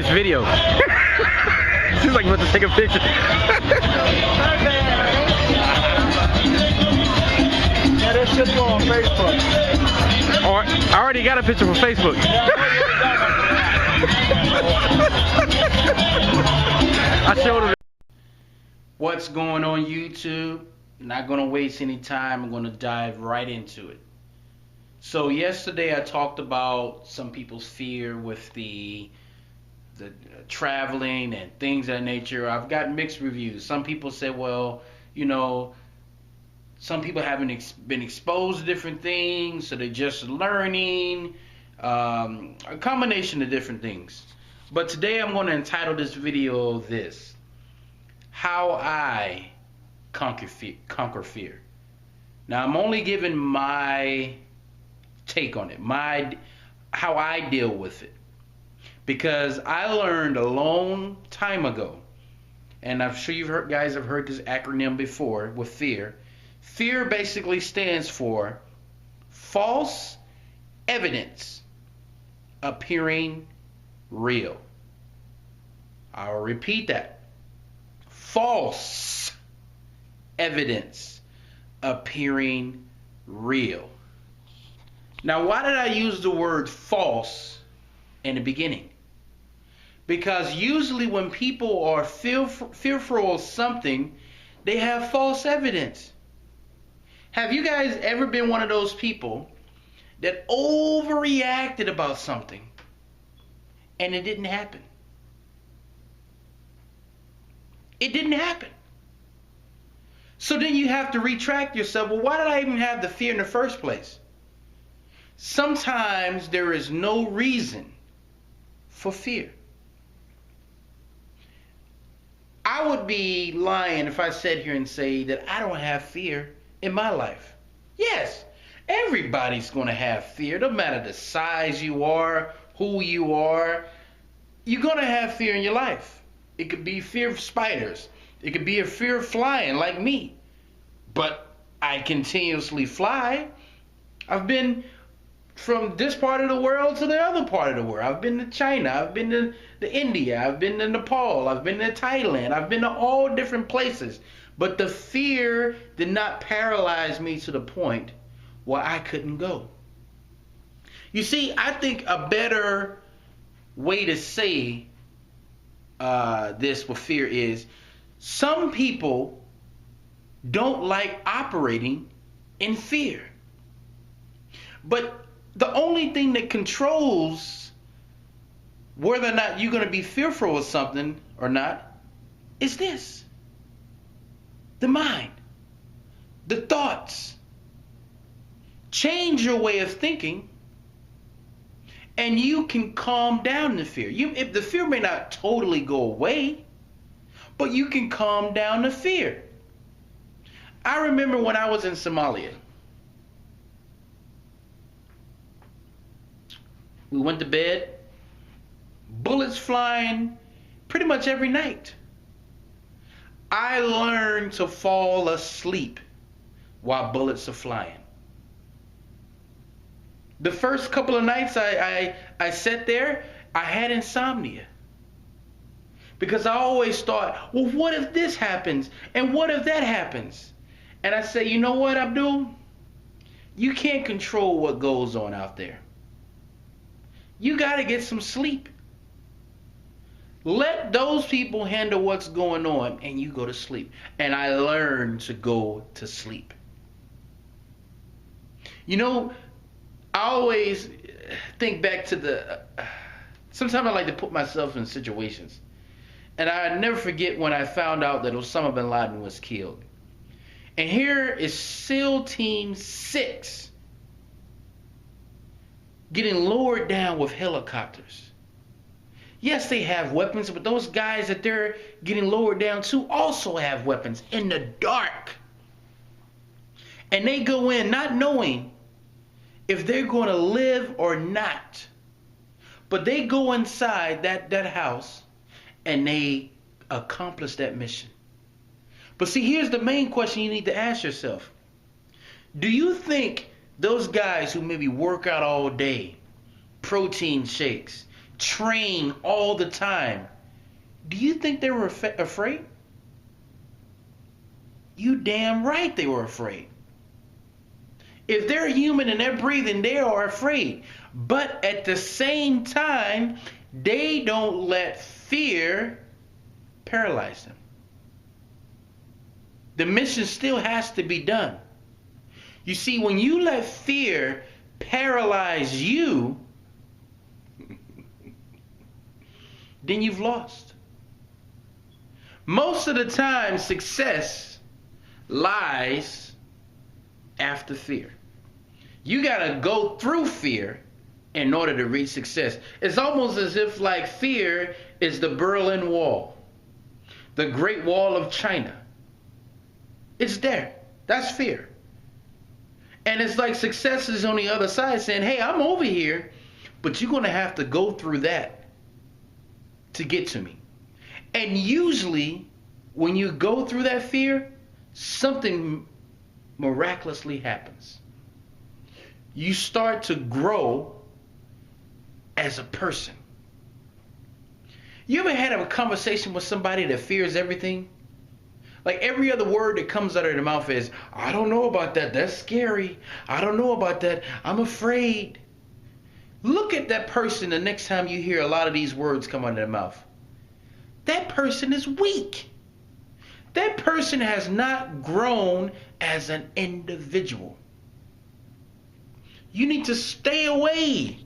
It's video. She's like, about to take a picture. Yeah, this should go on Facebook. Or I already got a picture for Facebook. I showed her. What's going on YouTube? Not gonna waste any time. I'm gonna dive right into it. So yesterday I talked about some people's fear with the traveling and things of that nature. I've got mixed reviews. Some people say, well, you know, some people haven't been exposed to different things, so they're just learning. A combination of different things. But today I'm going to entitle this video this: How I Conquer Fear. Now I'm only giving my take on it, how I deal with it, because I learned a long time ago, and I'm sure you guys have heard this acronym before with fear. Fear basically stands for false evidence appearing real. I'll repeat that. False evidence appearing real. Now, why did I use the word false in the beginning? Because usually when people are fearful of something, they have false evidence. Have you guys ever been one of those people that overreacted about something and it didn't happen? It didn't happen. So then you have to retract yourself. Well, why did I even have the fear in the first place? Sometimes there is no reason for fear. I would be lying if I sat here and say that I don't have fear in my life. Yes, everybody's going to have fear. No matter the size you are, who you are, you're going to have fear in your life. It could be fear of spiders. It could be a fear of flying like me. But I continuously fly. I've been from this part of the world to the other part of the world. I've been to China. I've been to India. I've been to Nepal. I've been to Thailand. I've been to all different places. But the fear did not paralyze me to the point where I couldn't go. You see, I think a better way to say this with fear is, some people don't like operating in fear. But the only thing that controls whether or not you're going to be fearful of something or not is this: the mind, the thoughts. Change your way of thinking and you can calm down the fear. If the fear may not totally go away, but you can calm down the fear. I remember when I was in Somalia. We went to bed, bullets flying pretty much every night. I learned to fall asleep while bullets are flying. The first couple of nights I sat there, I had insomnia. Because I always thought, well, what if this happens? And what if that happens? And I say, you know what, Abdul? You can't control what goes on out there. You got to get some sleep. Let those people handle what's going on and you go to sleep. And I learned to go to sleep. You know, I always think back to sometimes I like to put myself in situations. And I never forget when I found out that Osama bin Laden was killed. And here is SEAL Team 6 getting lowered down with helicopters. Yes, they have weapons, but those guys that they're getting lowered down to also have weapons in the dark. And they go in not knowing if they're going to live or not. But they go inside that house and they accomplish that mission. But see, here's the main question you need to ask yourself. Do you think those guys who maybe work out all day, protein shakes, trained all the time, do you think they were afraid? You damn right they were afraid. If they're human and they're breathing, they are afraid. But at the same time, they don't let fear paralyze them. The mission still has to be done. You see, when you let fear paralyze you, then you've lost. Most of the time, success lies after fear. You gotta go through fear in order to reach success. It's almost as if like fear is the Berlin Wall, the Great Wall of China. It's there. That's fear. And it's like success is on the other side saying, hey, I'm over here, but you're gonna have to go through that to get to me. And usually when you go through that fear, something miraculously happens. You start to grow as a person. You ever had a conversation with somebody that fears everything? Like every other word that comes out of their mouth is, I don't know about that. That's scary. I don't know about that. I'm afraid. Look at that person the next time you hear a lot of these words come out of their mouth. That person is weak. That person has not grown as an individual. You need to stay away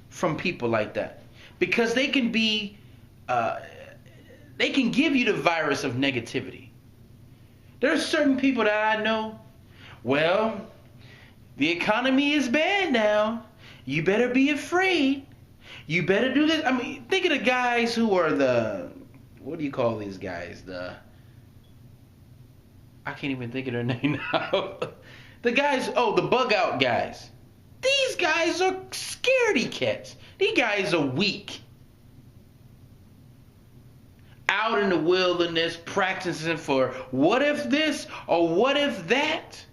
from people like that because they can be, they can give you the virus of negativity. There are certain people that I know, well, the economy is bad now. You better be afraid. You better do this. I mean, think of the guys who are the, what do you call these guys? I can't even think of their name now. The guys, the bug out guys. These guys are scaredy cats. These guys are weak. Out in the wilderness practicing for what if this or what if that.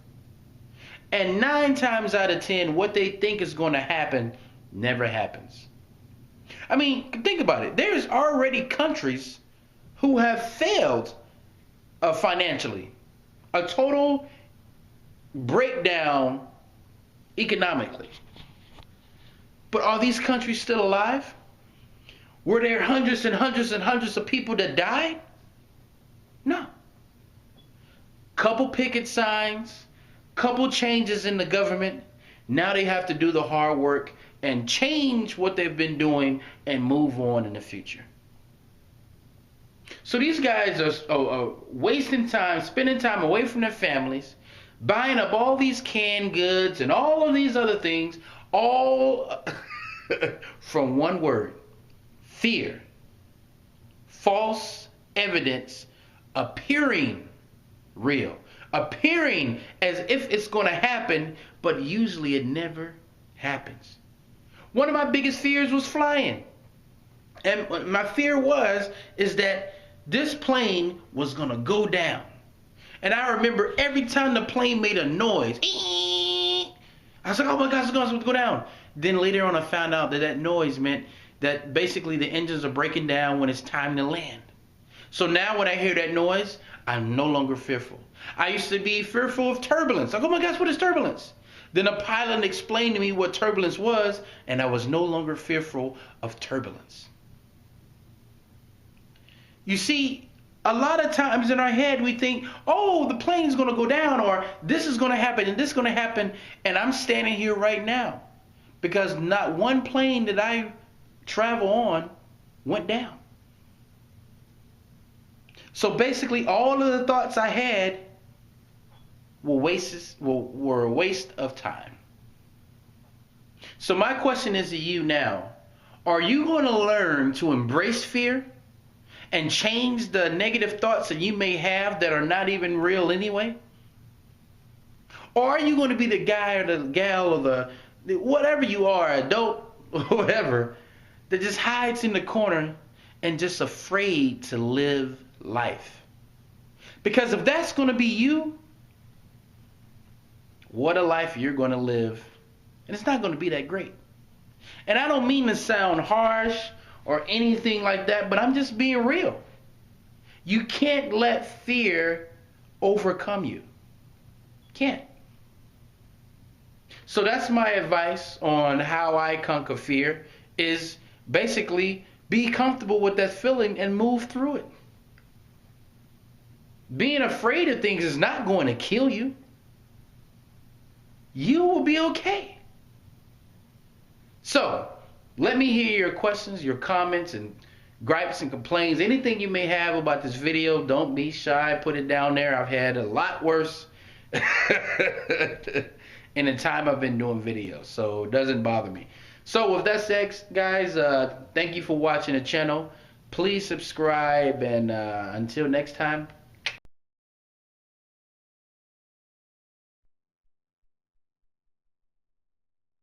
And 9 times out of 10, what they think is going to happen never happens. I mean, think about it. There's already countries who have failed financially. A total breakdown economically. But are these countries still alive? Were there hundreds and hundreds and hundreds of people that died? No. Couple picket signs, couple changes in the government. Now they have to do the hard work and change what they've been doing and move on in the future. So these guys are wasting time, spending time away from their families, buying up all these canned goods and all of these other things, all from one word: fear. False evidence appearing real, appearing as if it's going to happen, but usually it never happens. One of my biggest fears was flying. And my fear is that this plane was going to go down. And I remember every time the plane made a noise, I was like, oh my God, it's going to go down. Then later on I found out that that noise meant that basically the engines are breaking down when it's time to land. So now when I hear that noise, I'm no longer fearful. I used to be fearful of turbulence. Like, oh my gosh, what is turbulence? Then a pilot explained to me what turbulence was, and I was no longer fearful of turbulence. You see, a lot of times in our head we think, oh, the plane's going to go down, or this is going to happen, and this is going to happen, and I'm standing here right now because not one plane that I travel on went down. So basically all of the thoughts I had were a waste of time. So my question is to you now, are you going to learn to embrace fear and change the negative thoughts that you may have that are not even real anyway? Or are you going to be the guy or the gal or the whatever you are, adult or whatever, that just hides in the corner and just afraid to live life? Because if that's going to be you, what a life you're going to live. And it's not going to be that great. And I don't mean to sound harsh or anything like that, but I'm just being real. You can't let fear overcome you. Can't. So that's my advice on how I conquer fear, is basically be comfortable with that feeling and move through it. Being afraid of things is not going to kill you. You will be okay. So, let me hear your questions, your comments, and gripes and complaints. Anything you may have about this video, don't be shy. Put it down there. I've had a lot worse in the time I've been doing videos, so it doesn't bother me. So with that said, guys, thank you for watching the channel. Please subscribe, and until next time,